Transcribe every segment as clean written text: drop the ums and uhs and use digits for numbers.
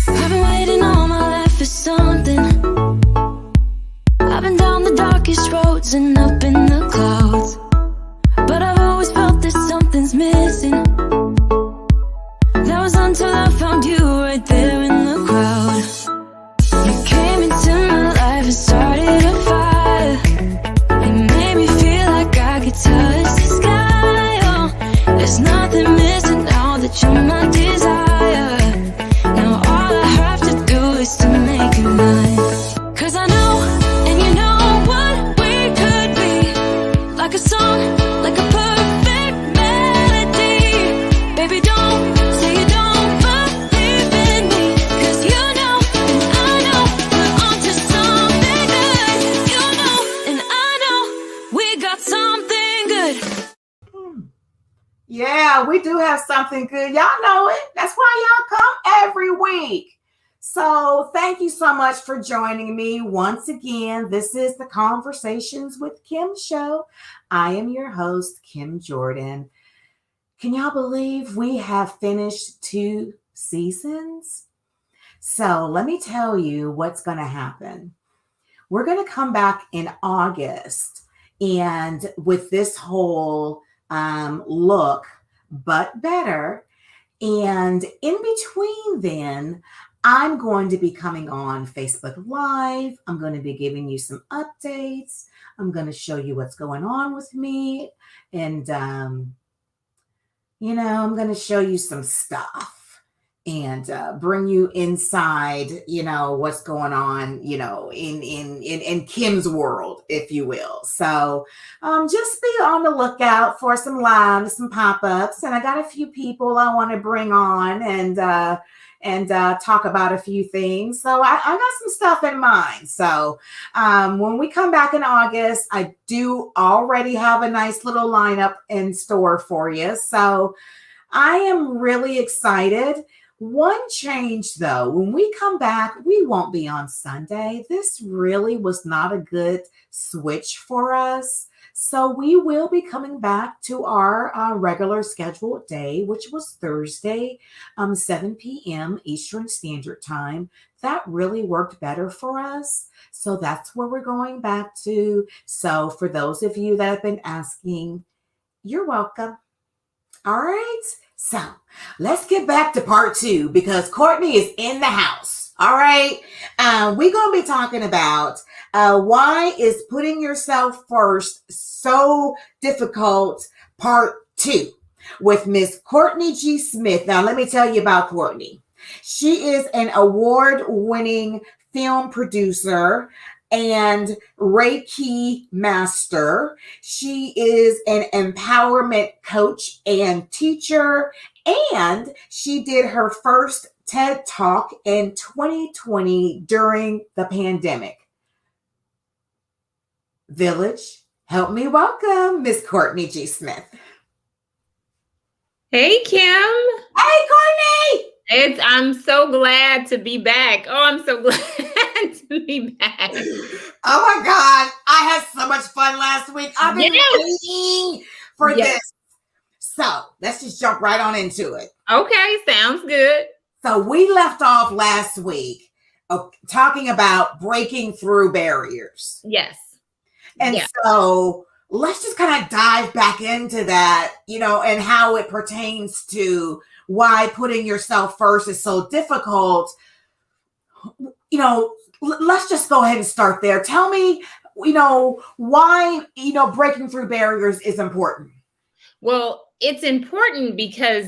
I've been waiting all my life for something. I've been down the darkest roads and up in the clouds, but I've always felt that something's missing. That was until I found you right there in the crowd. You came into my life and started a fire. You made me feel like I could touch the sky. Oh, there's nothing missing now that you're my desire. Now all I have to do is to make it mine. 'Cause I know, and you know what we could be. Like a song, like a perfect melody. Baby, don't say you don't believe in me. 'Cause you know, and I know, we're onto something good. You know, and I know, we got something good. Yeah, we do have something good. Y'all know it. That's why y'all come every week. So thank you so much for joining me once again. This is the Conversations with Kim show. I am your host, Kim Jordan. Can y'all believe we have finished 2 seasons? So let me tell you what's going to happen. We're going to come back in August, and with this whole look, but better. And in between then, I'm going to be coming on Facebook Live. I'm going to be giving you some updates. I'm going to show you what's going on with me. And, I'm going to show you some stuff and bring you inside, what's going on, in Kim's world, if you will. So just be on the lookout for some lives, some pop-ups. And I got a few people I want to bring on and talk about a few things. So I got some stuff in mind. So when we come back in August, I do already have a nice little lineup in store for you. So I am really excited. One change though, when we come back, we won't be on Sunday. This really was not a good switch for us. So we will be coming back to our regular scheduled day, which was Thursday, 7 p.m. Eastern Standard Time. That really worked better for us. So that's where we're going back to. So for those of you that have been asking, you're welcome. All right. So let's get back to part 2 because Courtney is in the house. All right. We're going to be talking about why is putting yourself first so difficult, part 2 with Miss Courtney G. Smith. Now, let me tell you about Courtney. She is an award-winning film producer and Reiki master. She is an empowerment coach and teacher, and she did her first TED Talk in 2020 during the pandemic. Village, help me welcome Miss Courtney G. Smith. Hey, Kim. Hey, Courtney. I'm so glad to be back. Oh, I'm so glad to be back. Oh my God. I had so much fun last week. I've been waiting for this. So let's just jump right on into it. Okay. Sounds good. So we left off last week talking about breaking through barriers. Yes. And so let's just kind of dive back into that, and how it pertains to why putting yourself first is so difficult. Let's just go ahead and start there. Tell me, why, breaking through barriers is important. Well, it's important because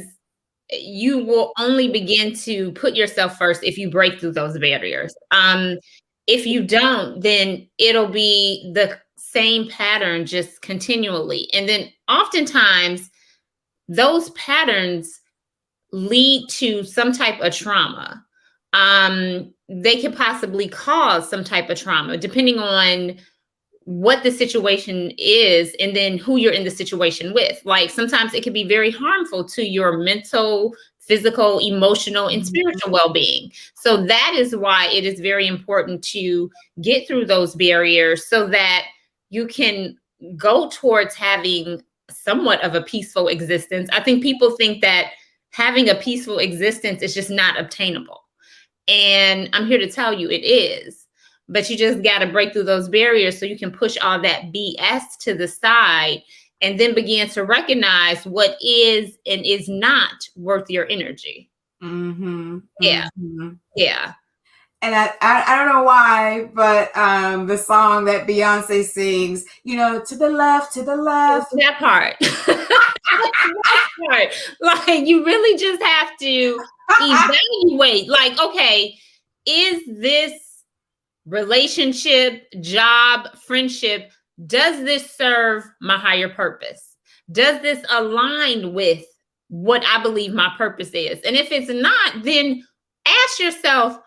you will only begin to put yourself first if you break through those barriers. If you don't, then it'll be the same pattern just continually. And then oftentimes those patterns lead to some type of trauma. They could possibly cause some type of trauma, depending on what the situation is and then who you're in the situation with. Like sometimes it can be very harmful to your mental, physical, emotional, and spiritual well-being. So that is why it is very important to get through those barriers so that you can go towards having somewhat of a peaceful existence. I think people think that having a peaceful existence is just not obtainable. And I'm here to tell you it is. But you just got to break through those barriers so you can push all that BS to the side and then begin to recognize what is and is not worth your energy. Mm-hmm. Yeah. Mm-hmm. Yeah. And I don't know why, but the song that Beyonce sings, to the left, That part. That part. Like, you really just have to evaluate, like, okay, is this relationship, job, friendship, does this serve my higher purpose? Does this align with what I believe my purpose is? And if it's not, then ask yourself,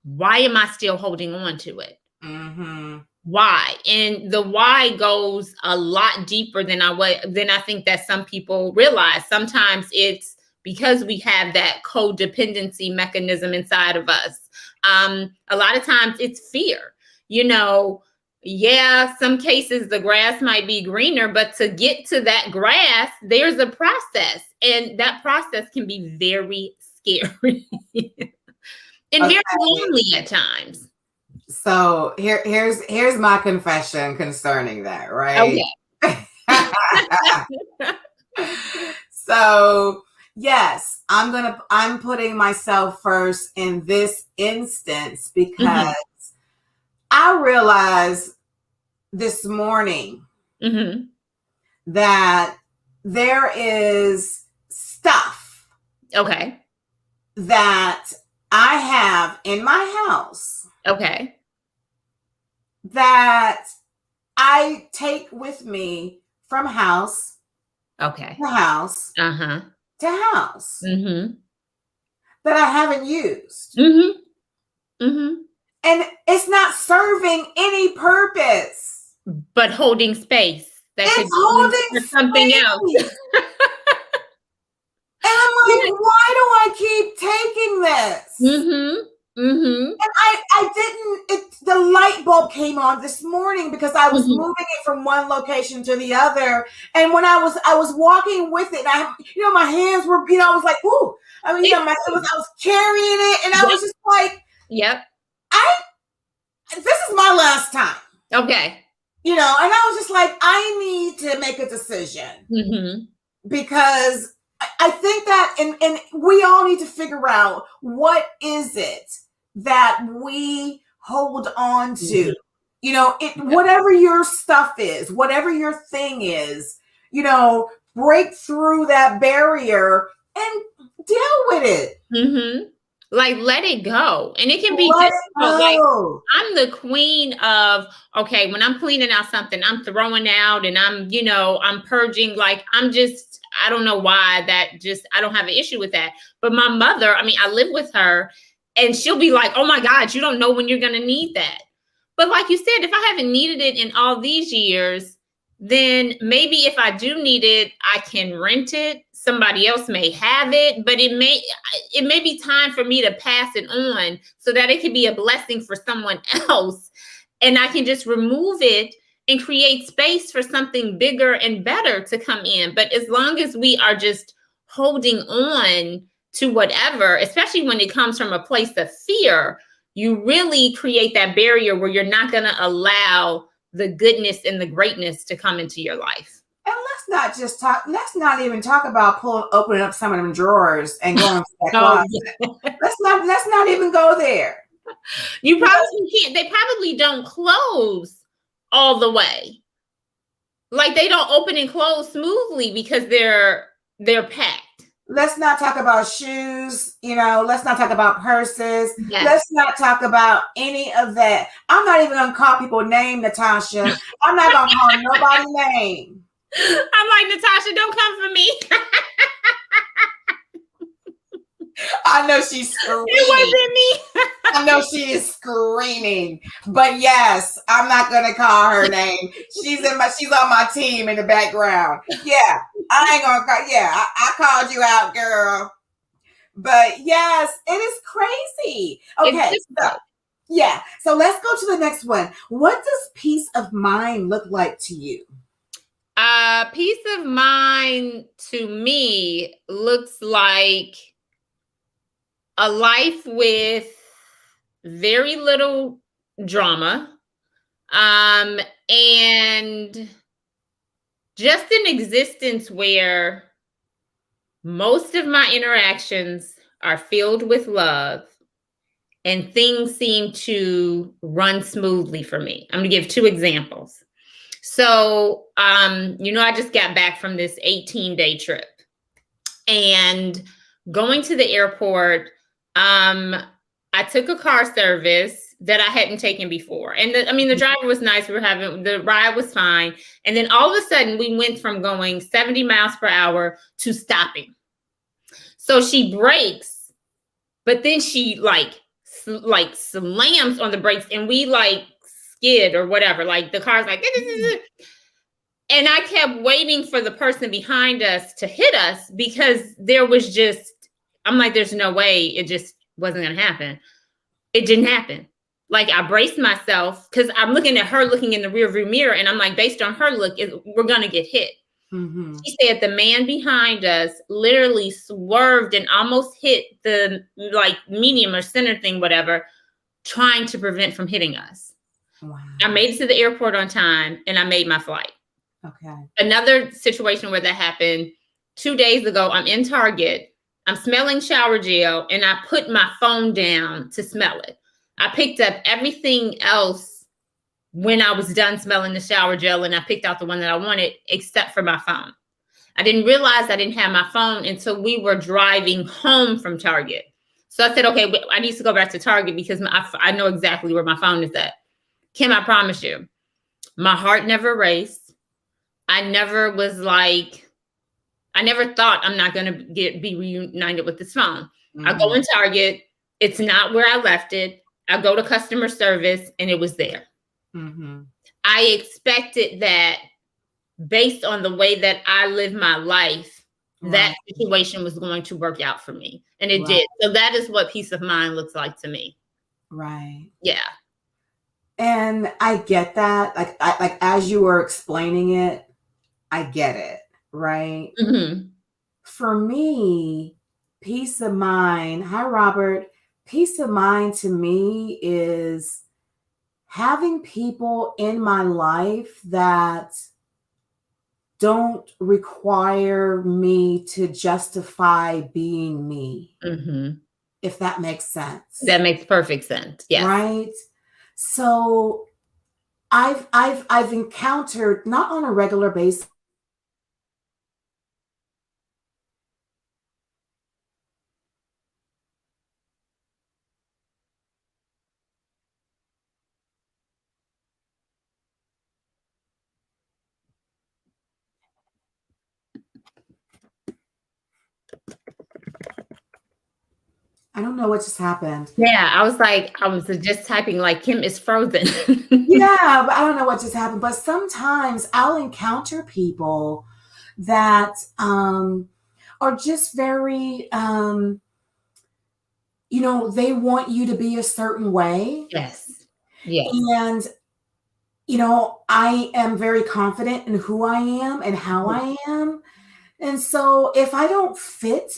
why am I still holding on to it? Mm-hmm. Why? And the why goes a lot deeper than I think that some people realize. Sometimes it's because we have that codependency mechanism inside of us. A lot of times it's fear. Yeah, some cases the grass might be greener, but to get to that grass, there's a process. And that process can be very scary and very lonely at times. So here's my confession concerning that, right? Okay. So yes, I'm putting myself first in this instance because I realized this morning that there is stuff that I have in my house that I take with me from house to house to house that I haven't used. And it's not serving any purpose. But holding space. It's holding something else. And I'm like, why do I keep taking this? And I didn't, the light bulb came on this morning because I was moving it from one location to the other. And when I was walking with it, my hands were, I was like, ooh, I was carrying it and I was just like, this is my last time. Okay. And I was just like, I need to make a decision because I think that, and we all need to figure out what is it that we hold on to, whatever your stuff is, whatever your thing is, break through that barrier and deal with it. Like, let it go. And it can be like, I'm the queen of, okay, when I'm cleaning out something, I'm throwing out and I'm purging. Like, I don't know why I don't have an issue with that. But my mother, I live with her and she'll be like, oh my God, you don't know when you're going to need that. But like you said, if I haven't needed it in all these years, then maybe if I do need it, I can rent it. Somebody else may have it, but it may be time for me to pass it on so that it can be a blessing for someone else. And I can just remove it and create space for something bigger and better to come in. But as long as we are just holding on to whatever, especially when it comes from a place of fear, you really create that barrier where you're not going to allow the goodness and the greatness to come into your life. And let's not even talk about opening up some of them drawers and going to that closet. Let's not even go there. You probably can't. They probably don't close all the way. Like, they don't open and close smoothly because they're packed. Let's not talk about shoes, let's not talk about purses. Yes. Let's not talk about any of that. I'm not even going to call people name, Natasha. I'm not going to call nobody name. I'm like, Natasha, don't come for me. I know she's screaming. It wasn't me. I know she is screaming. But yes, I'm not going to call her name. She's on my team in the background. Yeah, I ain't going to call. Yeah, I called you out, girl. But yes, it is crazy. Okay. So let's go to the next one. What does peace of mind look like to you? Peace of mind to me looks like a life with very little drama, and just an existence where most of my interactions are filled with love and things seem to run smoothly for me. I'm going to give 2 examples. So, I just got back from this 18-day trip, and going to the airport, I took a car service that I hadn't taken before. And the driver was nice. The ride was fine. And then all of a sudden we went from going 70 miles per hour to stopping. So she brakes, but then she like slams on the brakes, and we like skid or whatever. Like the car's like, and I kept waiting for the person behind us to hit us because I'm like, there's no way, it just wasn't going to happen. It didn't happen. Like, I braced myself because I'm looking at her looking in the rearview mirror, and I'm like, based on her look, we're going to get hit. Mm-hmm. She said the man behind us literally swerved and almost hit the like medium or center thing, whatever, trying to prevent from hitting us. Wow. I made it to the airport on time, and I made my flight. Okay. Another situation where that happened 2 days ago, I'm in Target. I'm smelling shower gel, and I put my phone down to smell it. I picked up everything else when I was done smelling the shower gel, and I picked out the one that I wanted, except for my phone. I didn't realize I didn't have my phone until we were driving home from Target. So I said, okay, I need to go back to Target because I know exactly where my phone is at. Kim, I promise you, my heart never raced. I never thought I'm not going to be reunited with this phone. Mm-hmm. I go in Target. It's not where I left it. I go to customer service, and it was there. Mm-hmm. I expected that based on the way that I live my life, right, that situation was going to work out for me. And it did. So that is what peace of mind looks like to me. Right. Yeah. And I get that. Like as you were explaining it, I get it. Right. Mm-hmm. For me, peace of mind. Hi, Robert. Peace of mind to me is having people in my life that don't require me to justify being me. Mm-hmm. If that makes sense. That makes perfect sense. Yeah. Right. So I've encountered, not on a regular basis, I don't know what just happened. Yeah, I was just typing like Kim is frozen. Yeah, but I don't know what just happened. But sometimes I'll encounter people that are just very, they want you to be a certain way. Yes. Yes. And, I am very confident in who I am and how I am. And so if I don't fit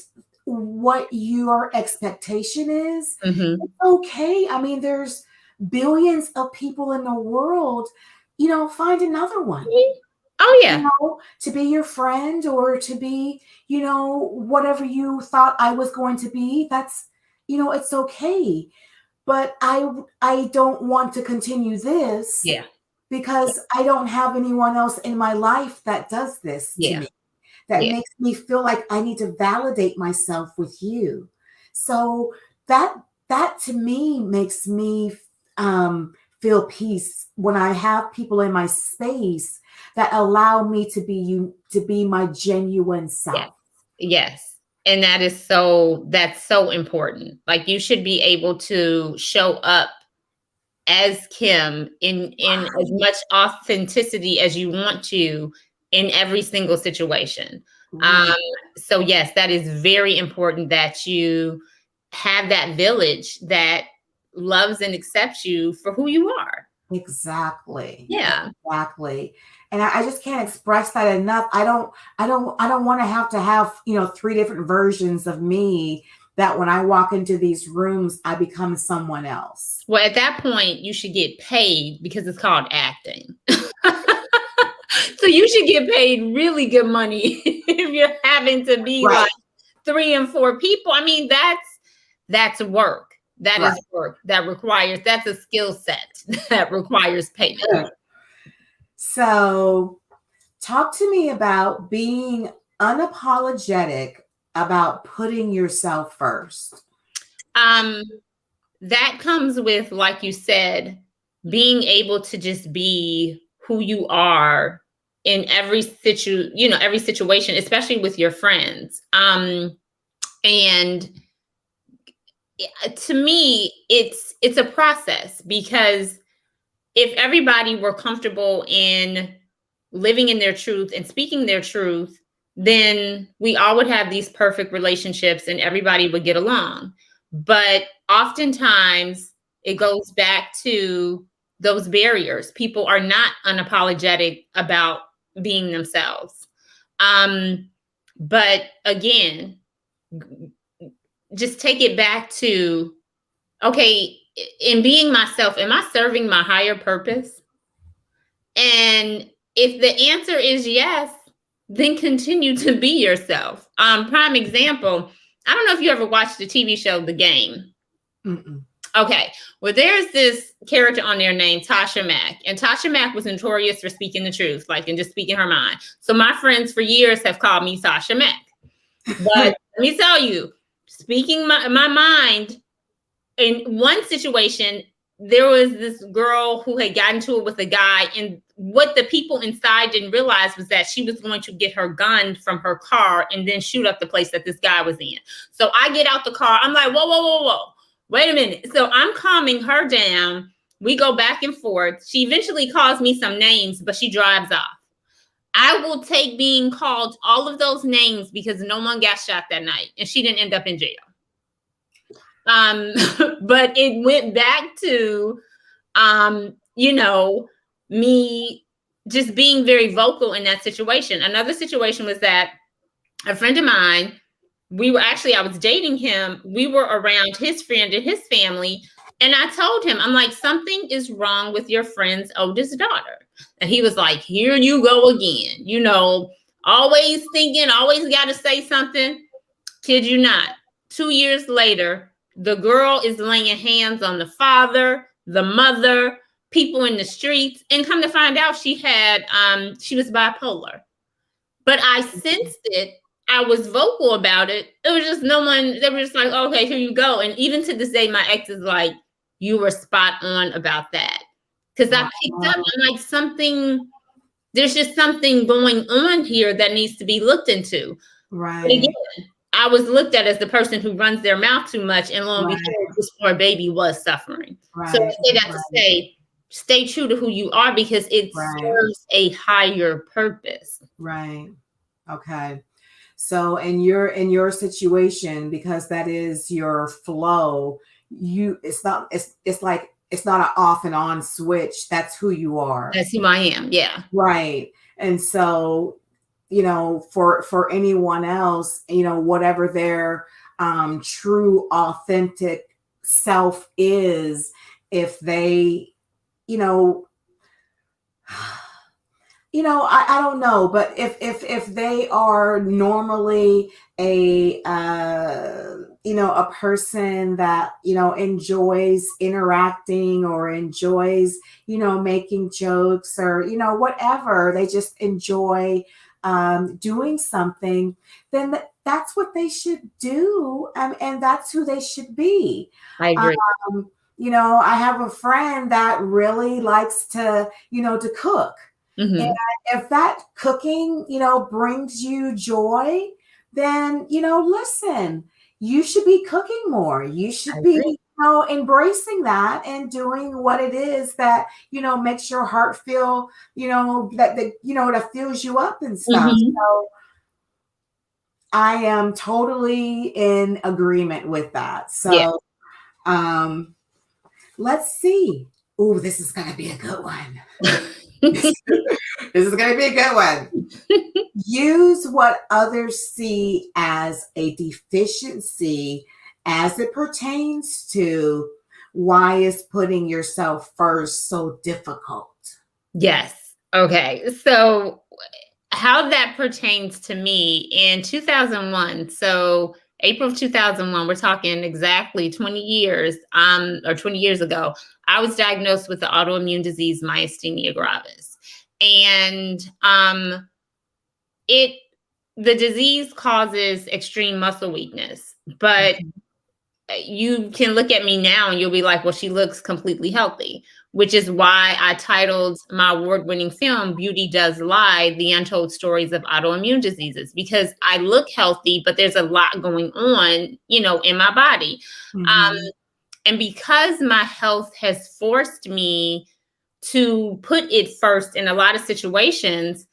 what your expectation is, mm-hmm, it's okay. I mean, there's billions of people in the world, find another one. Oh, yeah. To be your friend or to be, whatever you thought I was going to be. That's, it's okay. But I don't want to continue this. Yeah. Because I don't have anyone else in my life that does this to me. That makes me feel like I need to validate myself with you. So that to me makes me feel peace when I have people in my space that allow me to be my genuine self. Yes. And that's so important. Like, you should be able to show up as Kim in as much authenticity as you want to in every single situation. So yes, that is very important that you have that village that loves and accepts you for who you are. Exactly. Yeah. Exactly. And I just can't express that enough. I don't want to have 3 different versions of me that when I walk into these rooms, I become someone else. Well, at that point, you should get paid because it's called acting. So you should get paid really good money if you're having to be Right. like 3 and 4 people. I mean, that's work. That Right. is work that requires, that's a skill set that requires payment. Yeah. So talk to me about being unapologetic about putting yourself first. That comes with, like you said, being able to just be who you are in every situation, especially with your friends. And to me, it's a process, because if everybody were comfortable in living in their truth and speaking their truth, then we all would have these perfect relationships and everybody would get along. But oftentimes it goes back to those barriers. People are not unapologetic about being themselves. But again, just take it back to, okay, in being myself, am I serving my higher purpose? And if the answer is yes, then continue to be yourself. Prime example, I don't know if you ever watched the TV show The Game. Mm-mm. Okay, well, there's this character on there named Tasha Mack, and Tasha Mack was notorious for speaking the truth, and just speaking her mind. So my friends for years have called me Tasha Mack. But let me tell you, speaking my mind, in one situation, there was this girl who had gotten to it with a guy, and what the people inside didn't realize was that she was going to get her gun from her car and then shoot up the place that this guy was in. So I get out the car. I'm like, whoa, whoa, whoa, whoa. Wait a minute. So I'm calming her down. We go back and forth. She eventually calls me some names, but she drives off. I will take being called all of those names because no one got shot that night, and she didn't end up in jail. But it went back to, me just being very vocal in that situation. Another situation was that a friend of mine, I was dating him. We were around his friend and his family. And I told him, I'm like, something is wrong with your friend's oldest daughter. And he was like, here you go again. Always thinking, always got to say something. Kid you not. 2 years later, the girl is laying hands on the father, the mother, people in the streets, and come to find out she was bipolar. But I sensed it. I was vocal about it. It was just they were just like, okay, here you go. And even to this day, my ex is like, you were spot on about that. Because I picked up, I'm like, there's just something going on here that needs to be looked into. Right. But again, I was looked at as the person who runs their mouth too much, and lo and behold, this poor baby was suffering. Right. So I say that to say, stay true to who you are, because it serves a higher purpose. Right. Okay. So in your situation, because that is your flow, it's not an off and on switch. That's who you are. That's who I am. Yeah. Right. And so, for anyone else, whatever their true, authentic self is, if they, I don't know, but if they are normally a person that, enjoys interacting or enjoys, making jokes or, whatever, they just enjoy doing something, then that's what they should do. And that's who they should be. I agree. I have a friend that really likes to cook. Mm-hmm. And if that cooking, brings you joy, then, listen, you should be cooking more. You should be, embracing that and doing what it is that, makes your heart feel, that fills you up and stuff. Mm-hmm. So I am totally in agreement with that. So, let's see. Oh, this is going to be a good one. This is going to be a good one. Use what others see as a deficiency as it pertains to why is putting yourself first so difficult? Yes. Okay. So how that pertains to me in 2001. So April of 2001, we're talking exactly 20 years, or 20 years ago, I was diagnosed with the autoimmune disease myasthenia gravis. And it the disease causes extreme muscle weakness, but you can look at me now and you'll be like, well, she looks completely healthy, which is why I titled my award-winning film, Beauty Does Lie, The Untold Stories of Autoimmune Diseases, because I look healthy, but there's a lot going on, in my body. And because my health has forced me to put it first in a lot of situations,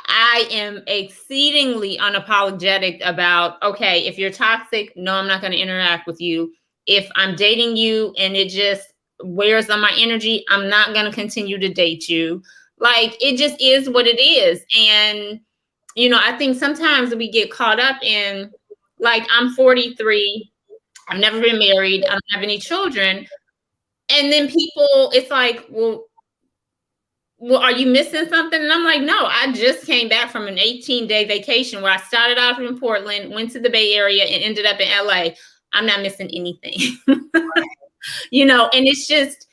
I am exceedingly unapologetic about, okay, if you're toxic, no, I'm not going to interact with you. If I'm dating you and it just wears on my energy, I'm not going to continue to date you. Like, it just is what it is. And, I think sometimes we get caught up in, like, I'm 43. I've never been married. I don't have any children. And then people, it's like, well, are you missing something? And I'm like, no, I just came back from an 18-day vacation where I started off in Portland, went to the Bay Area, and ended up in LA. I'm not missing anything. And it's just,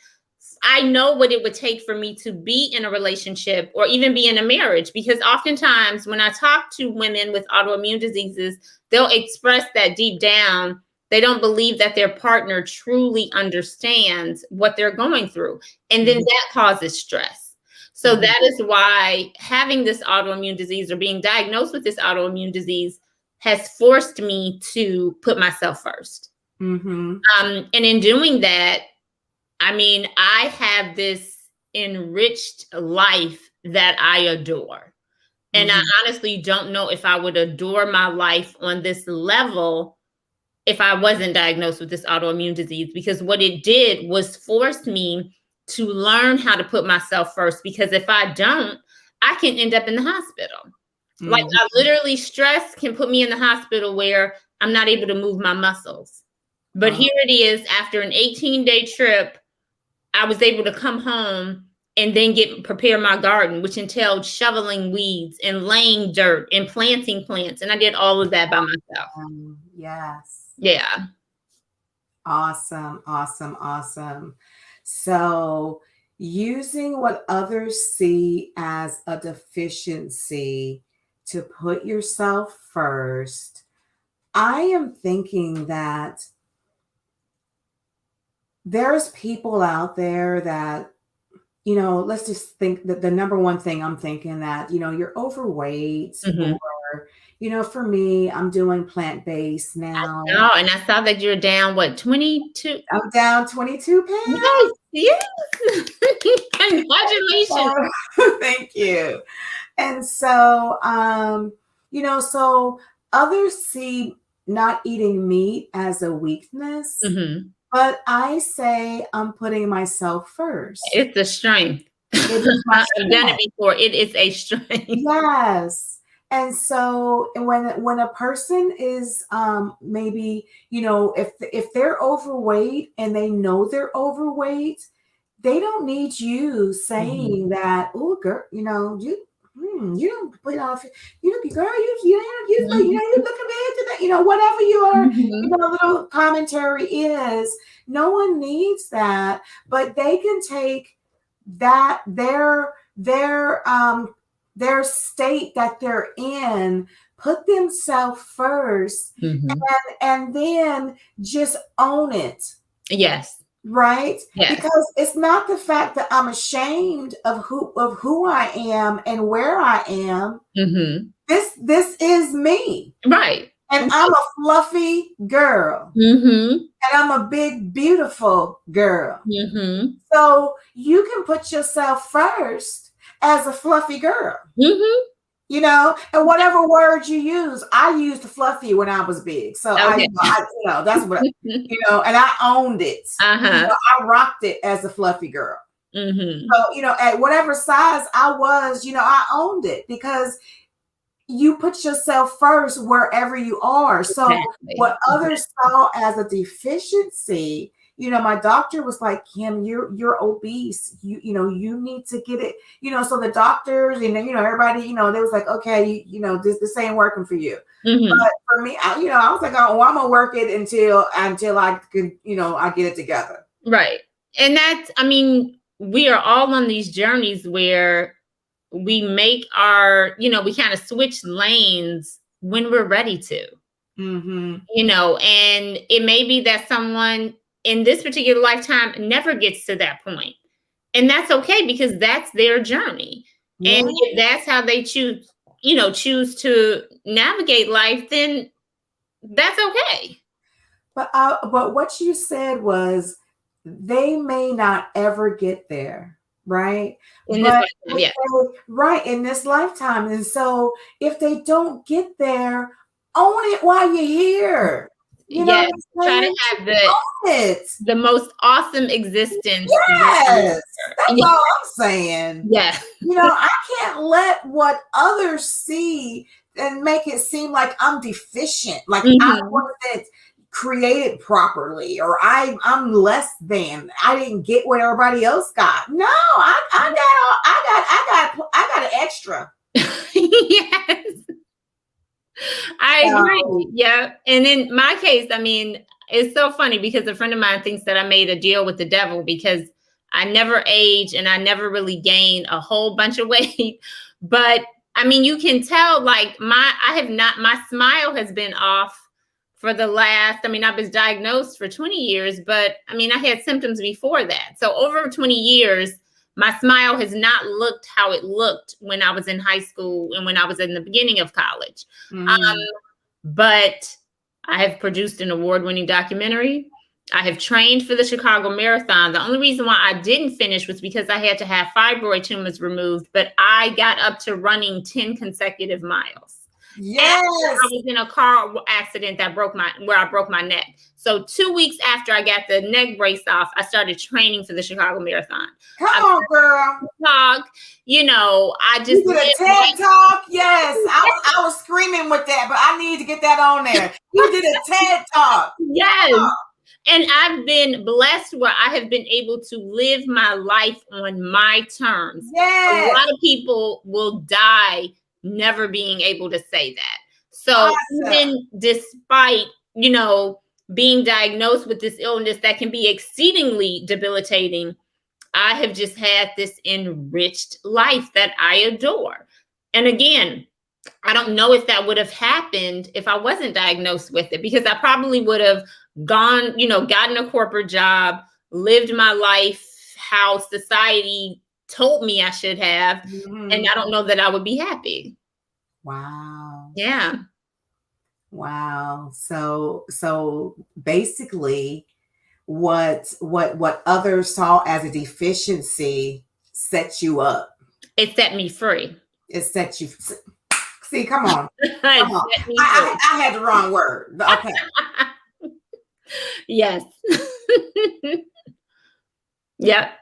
I know what it would take for me to be in a relationship or even be in a marriage, because oftentimes when I talk to women with autoimmune diseases, they'll express that deep down, they don't believe that their partner truly understands what they're going through. And then that causes stress. So that is why having this autoimmune disease or being diagnosed with this autoimmune disease has forced me to put myself first. And in doing that, I have this enriched life that I adore. And I honestly don't know if I would adore my life on this level if I wasn't diagnosed with this autoimmune disease, because what it did was force me to learn how to put myself first, because if I don't, I can end up in the hospital. Like, I literally, stress can put me in the hospital where I'm not able to move my muscles. But here it is, after an 18-day trip, I was able to come home and then prepare my garden, which entailed shoveling weeds and laying dirt and planting plants. And I did all of that by myself. Yes. Yeah. Awesome. Awesome. Awesome. So using what others see as a deficiency to put yourself first, I am thinking that there's people out there that, let's just think that the number one thing I'm thinking that, you're overweight, or, for me, I'm doing plant-based now. Oh, and I saw that you're down, 22? I'm down 22 pounds. Yes. Congratulations. Thank you. And so, so others see not eating meat as a weakness, but I say I'm putting myself first. It's a strength. I've done it before. It is a strength. Yes. And so when a person is maybe, if they're overweight and they know they're overweight, they don't need you saying that, oh, girl, you don't put off, girl, you looking bad today, whatever your little commentary is. No one needs that, but they can take that their state that they're in, put themselves first, and then just own it. Yes. Right? Yes. Because it's not the fact that I'm ashamed of who I am and where I am. This is me. Right. And I'm a fluffy girl. And I'm a big, beautiful girl. So you can put yourself first as a fluffy girl. And whatever words you use, I used fluffy when I was big. So I that's what, and I owned it. I rocked it as a fluffy girl. So, at whatever size I was, I owned it, because you put yourself first wherever you are. So Exactly. what others saw as a deficiency, my doctor was like, Kim, you're obese. You need to get it, so the doctors and everybody, they was like, okay, this ain't working for you. Mhm. But for me, I was like, oh, well, I'm gonna work it until I can, I get it together. Right. And that's, I mean, we are all on these journeys where we make we kind of switch lanes when we're ready to, Mm-hmm. and it may be that someone in this particular lifetime never gets to that point. And that's okay because that's their journey. Yeah. And if that's how they choose to navigate life, then that's okay. But what you said was they may not ever get there, right? In this But lifetime, yeah. right in this lifetime. And so if they don't get there, own it while you're here. You know Yes, what I'm try saying? to have Own it. the most awesome existence. Yes. That's Yeah. all I'm saying. Yeah. I can't let what others see and make it seem like I'm deficient, like I Mhm. wasn't created properly, or I'm less than. I didn't get what everybody else got. No, I got an extra. Yes. I agree. Yeah. And in my case, I mean, it's so funny because a friend of mine thinks that I made a deal with the devil because I never age and I never really gain a whole bunch of weight. But I mean, you can tell like my smile has been off for the last, I mean, I was diagnosed for 20 years, but I mean, I had symptoms before that. So over 20 years, my smile has not looked how it looked when I was in high school and when I was in the beginning of college. But I have produced an award-winning documentary. I have trained for the Chicago Marathon. The only reason why I didn't finish was because I had to have fibroid tumors removed, but I got up to running 10 consecutive miles. Yes. I was in a car accident where I broke my neck. So 2 weeks after I got the neck brace off, I started training for the Chicago Marathon. Come on, girl. Talk, I just You did a TED Talk. Yes, I was screaming with that, but I need to get that on there. You did a TED Talk. Yes. And I've been blessed where I have been able to live my life on my terms. Yes. A lot of people will die never being able to say that. So Awesome. even despite, being diagnosed with this illness that can be exceedingly debilitating, I have just had this enriched life that I adore. And again, I don't know if that would have happened if I wasn't diagnosed with it, because I probably would have gone, gotten a corporate job, lived my life how society told me I should have. Mhm. And I don't know that I would be happy. Wow. Yeah. Wow. So basically what others saw as a deficiency set you up. It set me free. It set you see, come on. It Come on. set me I had the wrong word. Okay. Yes. Yep.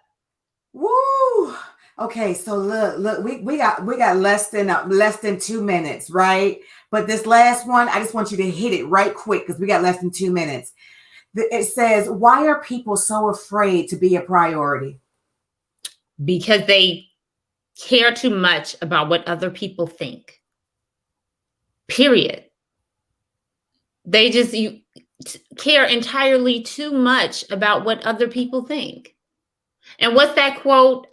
Woo. Okay, so look, we got less than 2 minutes, right? But this last one, I just want you to hit it right quick because we got less than 2 minutes. It says, why are people so afraid to be a priority? Because they care too much about what other people think. Period. They just care entirely too much about what other people think. And what's that quote?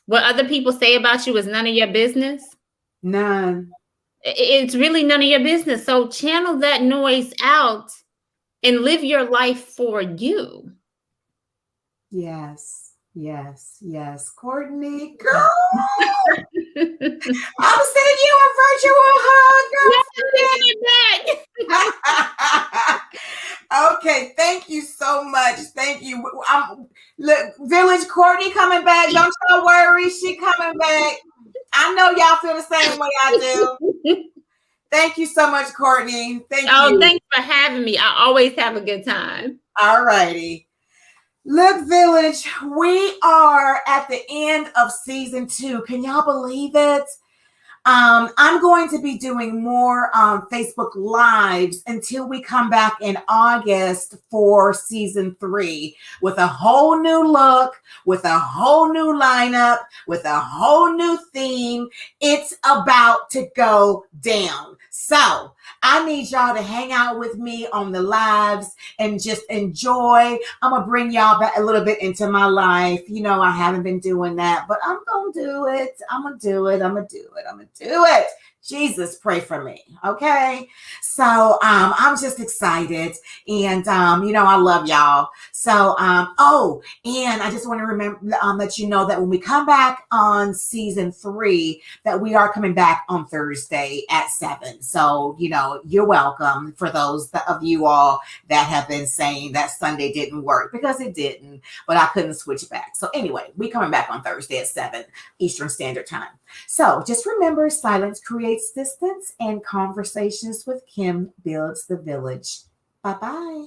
What other people say about you is none of your business. None. It's really none of your business. So channel that noise out and live your life for you. Yes. Courtney, girl. I'm sending you a virtual hug, girl. Okay, thank you so much. Thank you. Look, Village Courtney coming back. Don't y'all worry, she coming back. I know y'all feel the same way I do. Thank you so much, Courtney. Thank you. Thanks for having me. I always have a good time. All righty. Look, Village, we are at the end of season 2. Can y'all believe it? I'm going to be doing more Facebook Lives until we come back in August for season 3 with a whole new look, with a whole new lineup, with a whole new theme. It's about to go down. So I need y'all to hang out with me on the lives and just enjoy. I'm going to bring y'all back a little bit into my life. You know, I haven't been doing that, but I'm going to do it. I'm going to do it. I'm going to do it. I'm going to do it. Jesus, pray for me. Okay. So I'm just excited. And you know, I love y'all. So and I just want to remember let you know that when we come back on season 3, that we are coming back on Thursday at 7. So, you know, you're welcome for those of you all that have been saying that Sunday didn't work, because it didn't, but I couldn't switch back. So anyway, we coming back on Thursday at 7 Eastern Standard Time. So just remember, silence creates distance, and conversations with Kim builds the village. Bye-bye.